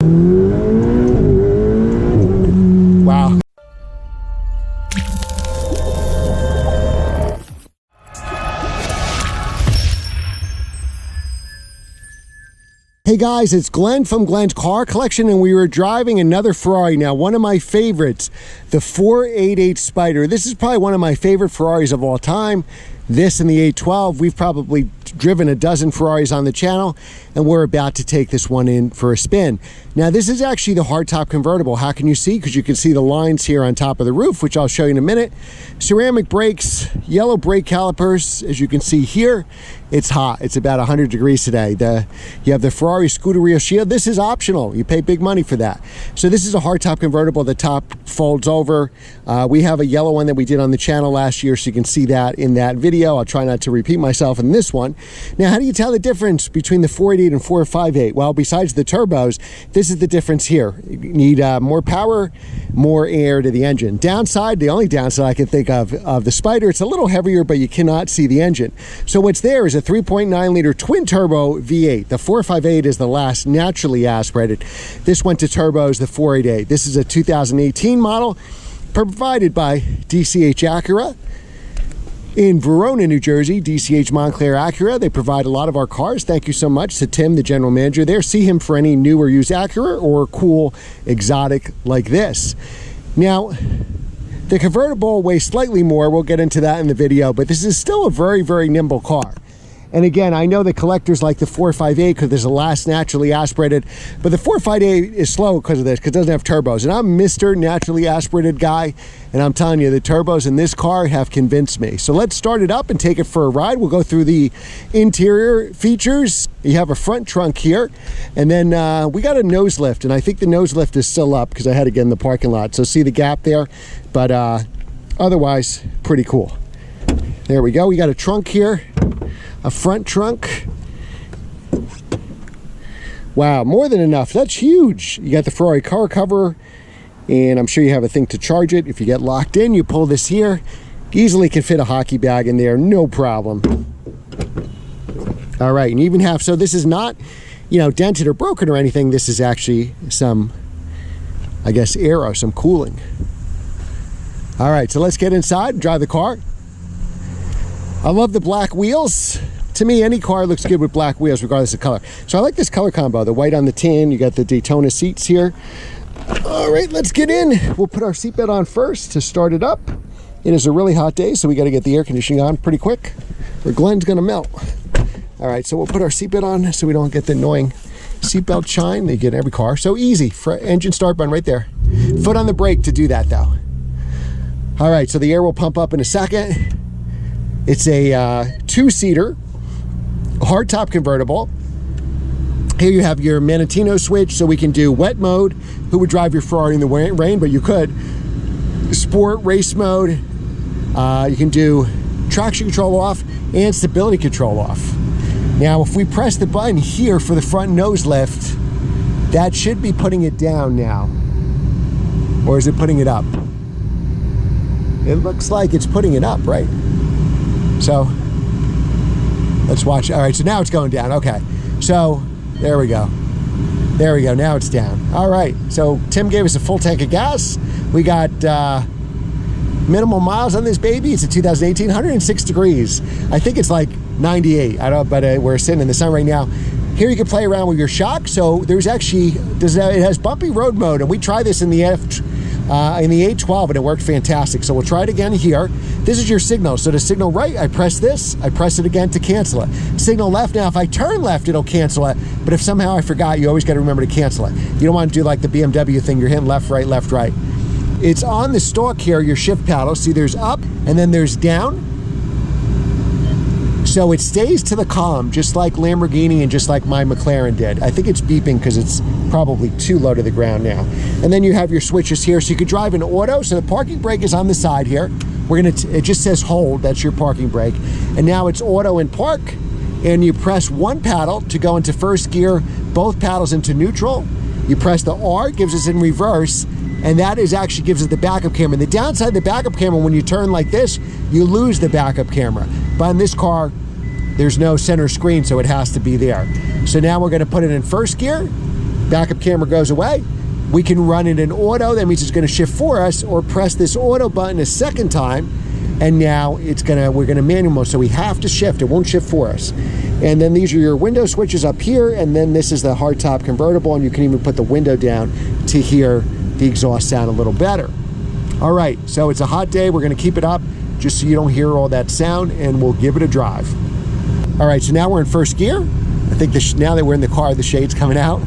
Wow. Hey guys, it's Glenn from Glenn's Car Collection, and we were driving another Ferrari. Now, one of my favorites, the 488 Spider. This is probably one of my favorite Ferraris of all time. This and the 812, we've probably driven a dozen Ferraris on the channel, and we're about to take this one in for a spin. Now, this is actually the hardtop convertible. How can you see? Because you can see the lines here on top of the roof, which I'll show you in a minute. Ceramic brakes, yellow brake calipers, as you can see here. It's hot. It's about 100 degrees today. You have the Ferrari Scuderia shield. This is optional. You pay big money for that. So this is a hardtop convertible. The top folds over. We have a yellow one that we did on the channel last year, so you can see that in that video. I'll try not to repeat myself in this one. Now, how do you tell the difference between the 488 and 458? Well, besides the turbos, this is the difference here. You need more power, more air to the engine. Downside, the only downside I can think of the Spider, it's a little heavier, but you cannot see the engine. So what's there is a 3.9 liter twin turbo V8. The 458 is the last naturally aspirated. This went to turbos, the 488. This is a 2018 model provided by DCH Acura in Verona, New Jersey. DCH Montclair Acura. They provide a lot of our cars. Thank you so much to Tim, the general manager there. See him for any new or used Acura or cool exotic like this. Now, the convertible weighs slightly more. We'll get into that in the video, but this is still a very, very nimble car. And again, I know the collectors like the 458 because there's a last naturally aspirated, but the 458 is slow because of this, because it doesn't have turbos. And I'm Mr. Naturally Aspirated guy, and I'm telling you, the turbos in this car have convinced me. So let's start it up and take it for a ride. We'll go through the interior features. You have a front trunk here, and then we got a nose lift, and I think the nose lift is still up because I had to get in the parking lot. So see the gap there, but otherwise, pretty cool. There we go. We got a trunk here. A front trunk. Wow, more than enough. That's huge. You got the Ferrari car cover, and I'm sure you have a thing to charge it. If you get locked in, you pull this here. Easily can fit a hockey bag in there, no problem. All right, and you even have, so this is not, you know, dented or broken or anything. This is actually some, I guess, aero, some cooling. All right, so let's get inside and drive the car. I love the black wheels. To me, any car looks good with black wheels, regardless of color. So I like this color combo, the white on the tin. You got the Daytona seats here. All right, let's get in. We'll put our seatbelt on first to start it up. It is a really hot day, so we got to get the air conditioning on pretty quick, or Glenn's going to melt. All right, so we'll put our seatbelt on so we don't get the annoying seatbelt chime they get in every car. So easy. Engine start button right there. Foot on the brake to do that, though. All right, so the air will pump up in a second. It's a two-seater hardtop convertible. Here you have your Manatino switch, so we can do wet mode. Who would drive your Ferrari in the rain? But you could. Sport, race mode. You can do traction control off and stability control off. Now, if we press the button here for the front nose lift, that should be putting it down now. Or is it putting it up? It looks like it's putting it up, right? So let's watch. All right, so now it's going down. Okay, so there we go. There we go. Now it's down. All right, so Tim gave us a full tank of gas. We got minimal miles on this baby. It's a 2018, 106 degrees. I think it's like 98. I don't know, but we're sitting in the sun right now. Here you can play around with your shock. So there's actually, it has bumpy road mode, and we tried this in the 812, and it worked fantastic. So we'll try it again here. This is your signal. So to signal right, I press this. I press it again to cancel it. Signal left. Now, if I turn left, it'll cancel it. But if somehow I forgot, you always got to remember to cancel it. You don't want to do like the BMW thing. You're hitting left, right, left, right. It's on the stalk here, your shift paddle. See, there's up and then there's down. So it stays to the column, just like Lamborghini and just like my McLaren did. I think it's beeping because it's probably too low to the ground now. And then you have your switches here. So you could drive in auto. So the parking brake is on the side here. It just says hold, that's your parking brake. And now it's auto and park. And you press one paddle to go into first gear, both paddles into neutral. You press the R, gives us in reverse. And that actually gives it the backup camera. The downside of the backup camera, when you turn like this, you lose the backup camera. But in this car, there's no center screen, so it has to be there. So now we're gonna put it in first gear. backup camera goes away. We can run it in auto. That means it's going to shift for us, or press this auto button a second time, and now we're gonna manual mode. So we have to shift. It won't shift for us. And then these are your window switches up here, and then this is the hardtop convertible, and you can even put the window down to hear the exhaust sound a little better. All right, so it's a hot day. We're gonna keep it up just so you don't hear all that sound, and we'll give it a drive. All right, so now we're in first gear. I think now that we're in the car, the shade's coming out.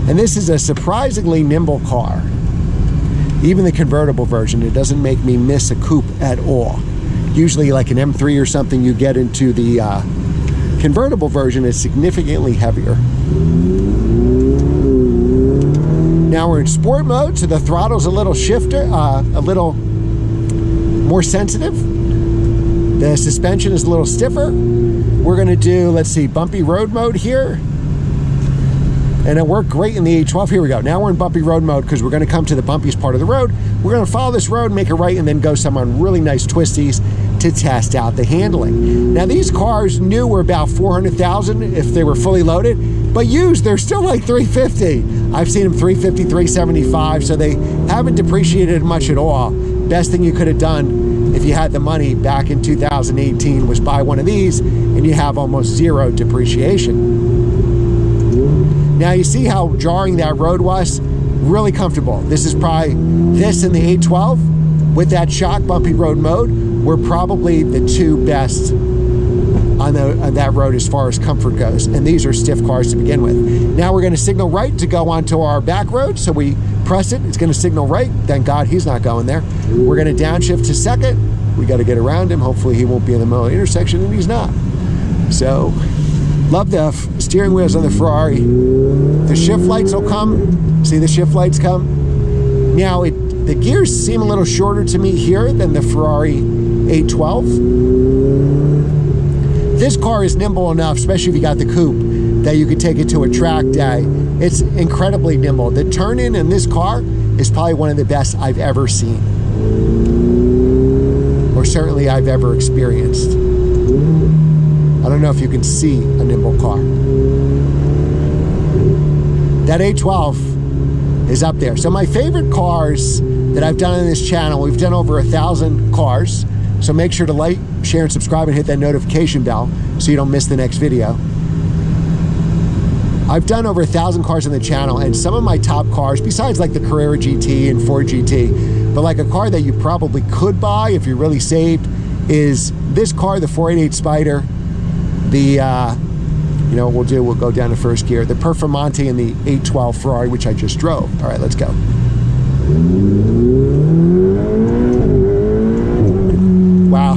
And this is a surprisingly nimble car. Even the convertible version, it doesn't make me miss a coupe at all. Usually like an M3 or something, you get into the convertible version, is significantly heavier. Now we're in sport mode, so the throttle's a little a little more sensitive. The suspension is a little stiffer. We're gonna do, let's see, bumpy road mode here. And it worked great in the A12. Here we go. Now we're in bumpy road mode because we're going to come to the bumpiest part of the road. We're going to follow this road, make a right, and then go some on really nice twisties to test out the handling. Now these cars new were about 400,000 if they were fully loaded, but used they're still like 350. I've seen them 350, 375, so they haven't depreciated much at all. Best thing you could have done if you had the money back in 2018 was buy one of these, and you have almost zero depreciation. Now you see how jarring that road was? Really comfortable. This is probably, this and the A12 with that shock bumpy road mode were probably the two best on that road as far as comfort goes. And these are stiff cars to begin with. Now we're gonna signal right to go onto our back road. So we press it, it's gonna signal right. Thank God he's not going there. We're gonna downshift to second. We gotta get around him. Hopefully he won't be in the middle of the intersection, and he's not. So, love the steering wheels on the Ferrari. The shift lights will come. See the shift lights come? Now, the gears seem a little shorter to me here than the Ferrari A12. This car is nimble enough, especially if you got the coupe, that you could take it to a track day. It's incredibly nimble. The turn-in in this car is probably one of the best I've ever seen. Or certainly I've ever experienced. I don't know if you can see a nimble car. That A12 is up there. So my favorite cars that I've done on this channel, we've done over 1,000 cars. So make sure to like, share, and subscribe, and hit that notification bell so you don't miss the next video. I've done over 1,000 cars on the channel, and some of my top cars, besides like the Carrera GT and Ford GT, but like a car that you probably could buy if you're really saved, is this car, the 488 Spider. The, you know what we'll go down to first gear. The Performante and the 812 Ferrari, which I just drove. All right, let's go. Wow.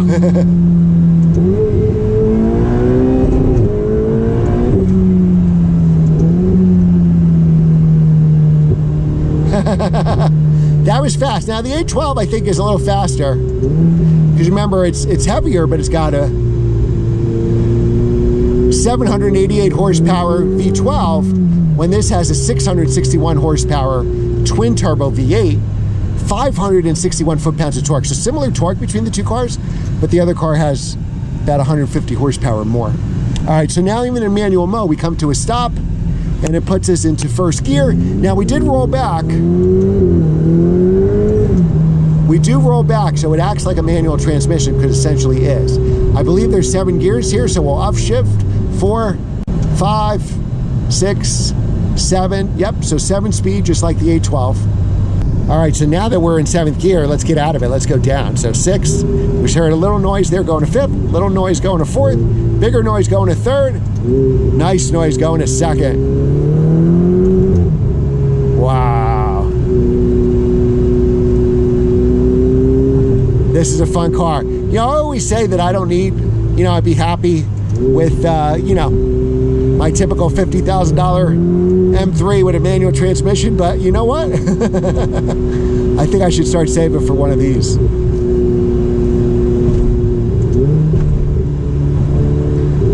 That was fast. Now the 812 I think is a little faster because remember it's heavier, but it's got a 788 horsepower V12 when this has a 661 horsepower twin turbo V8, 561 foot-pounds of torque. So similar torque between the two cars, but the other car has about 150 horsepower more. All right, so now even in manual mode, we come to a stop and it puts us into first gear. Now we did roll back. We do roll back, so it acts like a manual transmission because it essentially is. I believe there's 7 gears here, so we'll upshift. 4, 5, 6, 7. Yep, so 7 speed, just like the A12. All right, so now that we're in 7th gear, let's get out of it. Let's go down. So 6, we just heard a little noise there going to 5th, little noise going to 4th, bigger noise going to 3rd, nice noise going to 2nd. Wow. This is a fun car. You know, I always say that I don't need, you know, I'd be happy with, you know, my typical $50,000 M3 with a manual transmission, but you know what? I think I should start saving for one of these.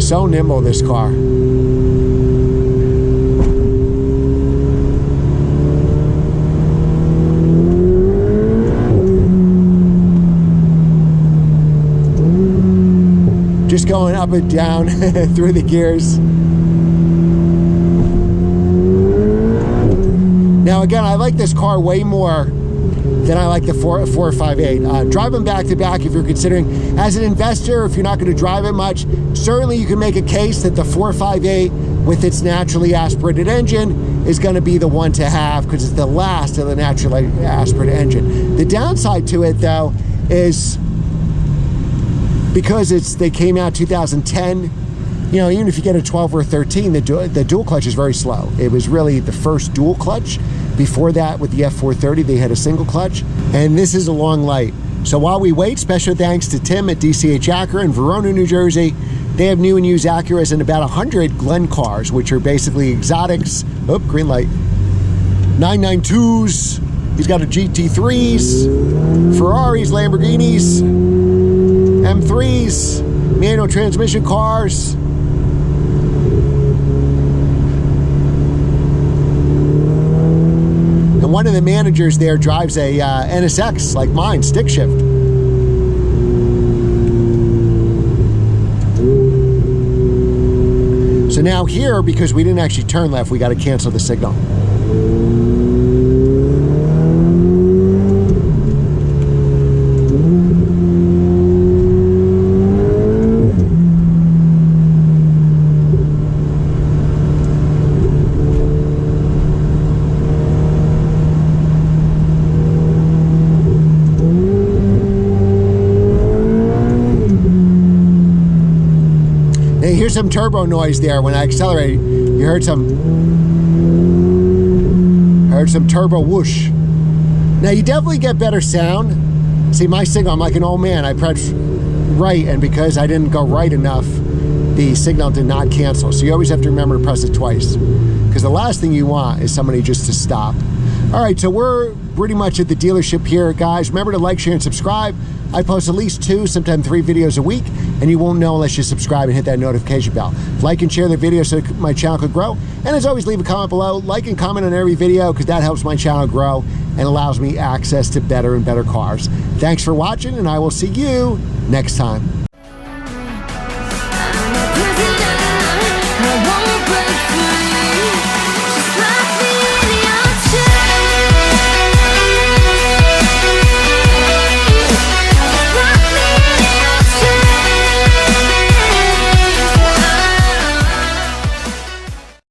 So nimble, this car. Just going up and down through the gears. Now again, I like this car way more than I like the 458. Drive them back to back if you're considering. As an investor, if you're not going to drive it much, certainly you can make a case that the 458 with its naturally aspirated engine is going to be the one to have, because it's the last of the naturally aspirated engine. The downside to it, though, is because they came out 2010, you know, even if you get a 12 or a 13, the dual clutch is very slow. It was really the first dual clutch. Before that, with the F430, they had a single clutch, and this is a long light. So while we wait, special thanks to Tim at DCH Acura in Verona, New Jersey. They have new and used Acuras and about 100 Glen cars, which are basically exotics. Oh, green light. 992s. He's got a GT3s, Ferraris, Lamborghinis, M3s, manual transmission cars. And one of the managers there drives a NSX like mine, stick shift. So now here, because we didn't actually turn left, we got to cancel the signal. Hey, here's some turbo noise there. When I accelerated, you heard some turbo whoosh. Now you definitely get better sound. See, my signal, I'm like an old man. I pressed right, and because I didn't go right enough, the signal did not cancel. So you always have to remember to press it twice, because the last thing you want is somebody just to stop. All right, so we're pretty much at the dealership here, guys. Remember to like, share, and subscribe. I post at least 2, sometimes 3 videos a week, and you won't know unless you subscribe and hit that notification bell. Like and share the video so my channel could grow. And as always, leave a comment below. Like and comment on every video, because that helps my channel grow and allows me access to better and better cars. Thanks for watching, and I will see you next time.